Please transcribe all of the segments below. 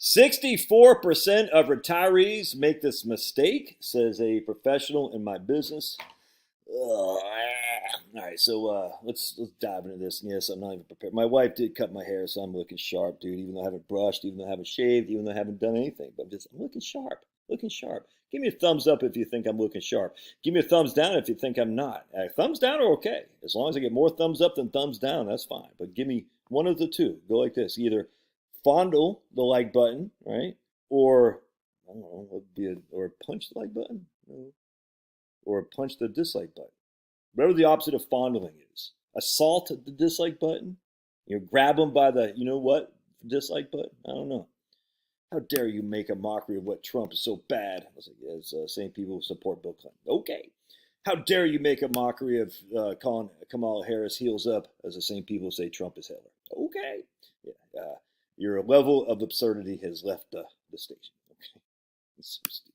64% of retirees make this mistake, says a professional in my business. All right, so let's dive into this. And yes, I'm not even prepared. My wife did cut my hair, so I'm looking sharp, dude. Even though I haven't brushed, even though I haven't shaved, even though I haven't done anything, but I'm looking sharp. Looking sharp. Give me a thumbs up if you think I'm looking sharp. Give me a thumbs down if you think I'm not. Thumbs down are okay. As long as I get more thumbs up than thumbs down, that's fine. But give me one of the two. Go like this. Either fondle the like button, right? Or, I don't know, or punch the like button. No. Or punch the dislike button. Whatever the opposite of fondling is. Assault the dislike button. Grab them by the, you know what, dislike button. I don't know. How dare you make a mockery of what Trump is so bad? I was like, yeah, it's same people who support Bill Clinton. Okay. How dare you make a mockery of calling Kamala Harris heels up as the same people who say Trump is Hitler? Okay. Yeah, your level of absurdity has left the station. Okay. It's so stupid.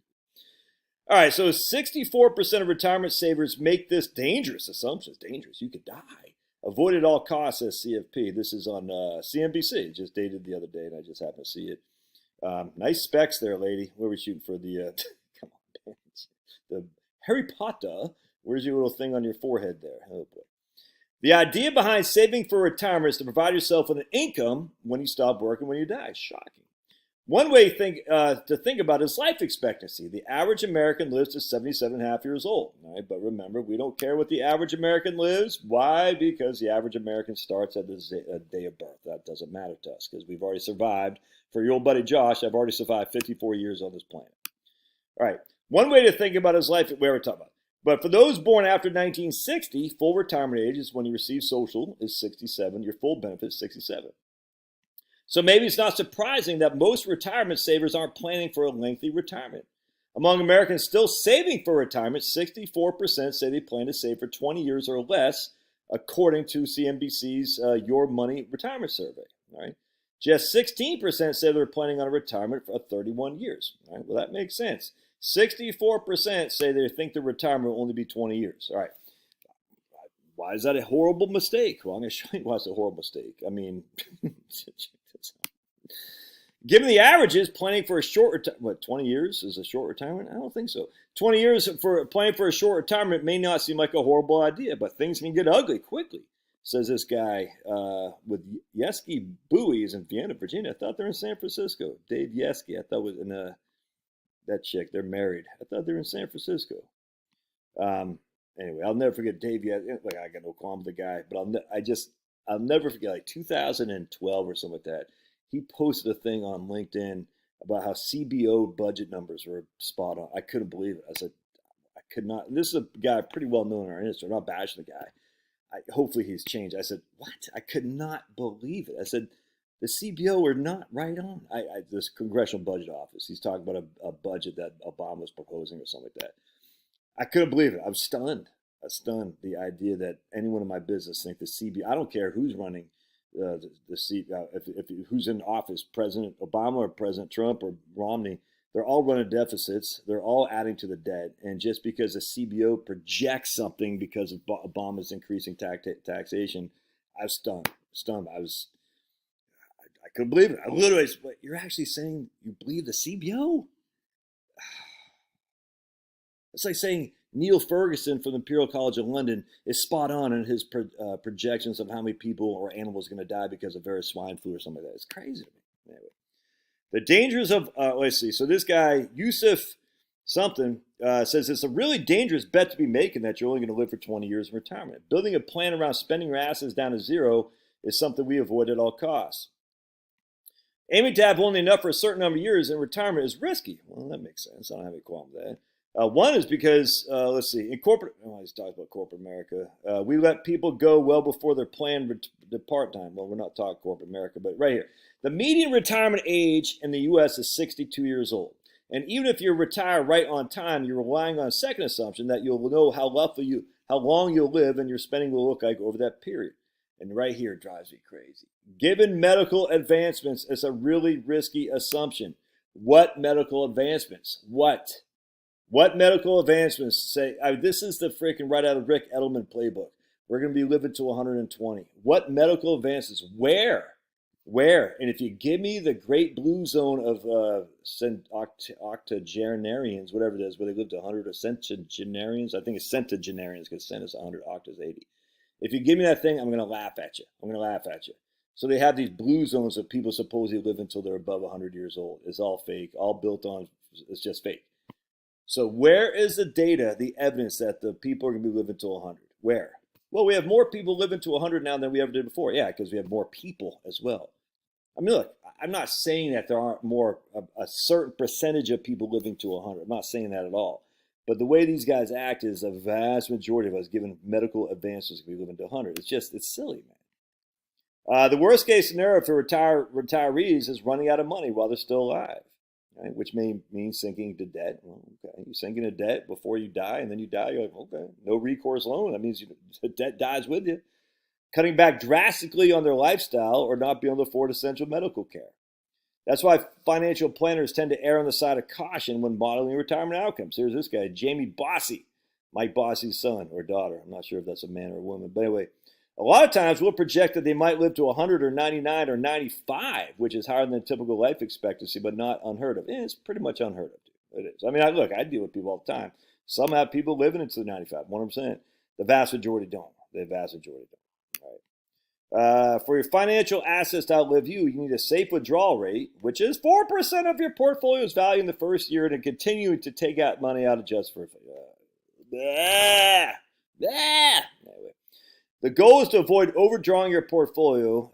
All right, so 64% of retirement savers make this dangerous assumption. It's dangerous. You could die. Avoid at all costs, says CFP. This is on CNBC. Just dated the other day, and I just happened to see it. Nice specs there, lady. Where are we shooting for the, come on, the Harry Potter? Where's your little thing on your forehead there? Oh, boy. The idea behind saving for retirement is to provide yourself with an income when you stop working, when you die. Shocking. One way to think about is life expectancy. The average American lives to 77.5 years old. Right? But remember, we don't care what the average American lives. Why? Because the average American starts at the day of birth. That doesn't matter to us because we've already survived. For your old buddy Josh, I've already survived 54 years on this planet. All right. One way to think about is life, we already talked about. But for those born after 1960, full retirement age is when you receive social is 67. Your full benefit is 67. So maybe it's not surprising that most retirement savers aren't planning for a lengthy retirement. Among Americans still saving for retirement, 64% say they plan to save for 20 years or less, according to CNBC's Your Money Retirement Survey. All right. Just 16% say they're planning on a retirement for 31 years. All right. Well, that makes sense. 64% say they think their retirement will only be 20 years. All right. Why is that a horrible mistake? Well, I'm going to show you why it's a horrible mistake. I mean, given the averages, planning for a short 20 years is a short retirement? I don't think so. 20 years for planning for a short retirement may not seem like a horrible idea, but things can get ugly quickly, says this guy with Yeski Buoys in Vienna, Virginia. I thought they were in San Francisco. Dave Yeski, I thought was in that chick. They're married. I thought they were in San Francisco. Anyway, I'll never forget Dave Yeski. Like, I got no qualm with the guy, but I'll never forget, like 2012 or something like that. He posted a thing on LinkedIn about how CBO budget numbers were spot on. I couldn't believe it. I said, I could not. This is a guy pretty well known in our industry. I'm not bashing the guy. Hopefully he's changed. I said, what? I could not believe it. I said, the CBO were not right on. This Congressional Budget Office, he's talking about a budget that Obama was proposing or something like that. I couldn't believe it. I was stunned. I was stunned. The idea that anyone in my business think the CBO, I don't care who's running the seat, who's in office, President Obama or President Trump or Romney, they're all running deficits. They're all adding to the debt. And just because the CBO projects something because of Obama's increasing taxation, I was stunned. I couldn't believe it. I literally said, you're actually saying you believe the CBO? It's like saying Neil Ferguson from the Imperial College of London is spot on in his projections of how many people or animals are going to die because of various swine flu or something like that. It's crazy to me. Anyway, the dangers of, let's see. So this guy, Yousef something, says it's a really dangerous bet to be making that you're only going to live for 20 years in retirement. Building a plan around spending your assets down to zero is something we avoid at all costs. Aiming to have only enough for a certain number of years in retirement is risky. Well, that makes sense. I don't have any qualm with that. One is because, let's see, in corporate, I always talk about corporate America, we let people go well before their planned depart time. Well, we're not talking corporate America, but right here. The median retirement age in the U.S. is 62 years old. And even if you retire right on time, you're relying on a second assumption that you'll know how long you'll live and your spending will look like over that period. And right here drives me crazy. Given medical advancements, it's a really risky assumption. What medical advancements? What medical advancements say? This is the freaking right out of Rick Edelman playbook. We're going to be living to 120. What medical advances? Where? Where? And if you give me the great blue zone of octogenarians, whatever it is, where they live to 100, or centenarians, I think it's centenarians because cent is 100, oct is 80. If you give me that thing, I'm going to laugh at you. I'm going to laugh at you. So they have these blue zones that people supposedly live until they're above 100 years old. It's all fake, all built on, it's just fake. So where is the data, the evidence that the people are going to be living until 100? Where? Well, we have more people living to 100 now than we ever did before. Yeah, because we have more people as well. I mean, look, I'm not saying that there aren't a certain percentage of people living to 100. I'm not saying that at all. But the way these guys act is a vast majority of us, given medical advances, can be living to 100. It's silly, man. The worst case scenario for retirees is running out of money while they're still alive, right? Which means sinking into debt. Well, okay, you sink into debt before you die, and then you die. You're like, okay, no recourse loan. That means the debt dies with you. Cutting back drastically on their lifestyle or not being able to afford essential medical care. That's why financial planners tend to err on the side of caution when modeling retirement outcomes. Here's this guy, Jamie Bossy, Mike Bossy's son or daughter. I'm not sure if that's a man or a woman. But anyway, a lot of times we'll project that they might live to 100 or 99 or 95, which is higher than the typical life expectancy, but not unheard of. It's pretty much unheard of, dude. It is. I mean, I deal with people all the time. Some have people living into 95, 100%. The vast majority don't. The vast majority don't. For your financial assets to outlive you, you need a safe withdrawal rate, which is 4% of your portfolio's value in the first year, and continue to take out money out of just for. Anyway, the goal is to avoid overdrawing your portfolio.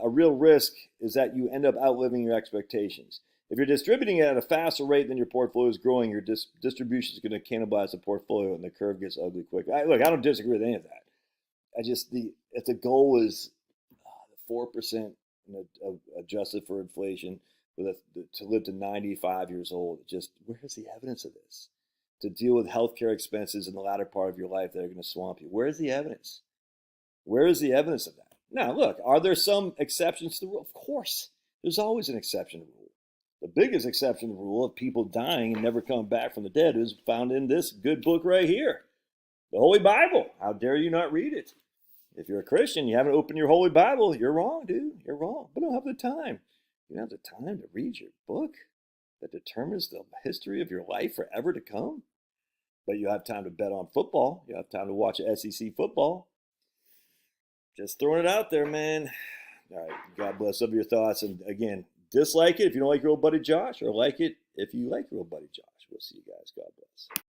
A real risk is that you end up outliving your expectations. If you're distributing it at a faster rate than your portfolio is growing, your distribution is going to cannibalize the portfolio, and the curve gets ugly quick. Look, I don't disagree with any of that. If the goal is 4% adjusted for inflation to live to 95 years old, where's the evidence of this? To deal with healthcare expenses in the latter part of your life that are going to swamp you. Where's the evidence? Where is the evidence of that? Now, look, are there some exceptions to the rule? Of course. There's always an exception to the rule. The biggest exception to the rule of people dying and never coming back from the dead is found in this good book right here, the Holy Bible. How dare you not read it? If you're a Christian, you haven't opened your Holy Bible, you're wrong, dude. You're wrong. But I don't have the time. You don't have the time to read your book that determines the history of your life forever to come. But you have time to bet on football. You have time to watch SEC football. Just throwing it out there, man. All right. God bless some of your thoughts. And again, dislike it if you don't like your old buddy Josh, or like it if you like your old buddy Josh. We'll see you guys. God bless.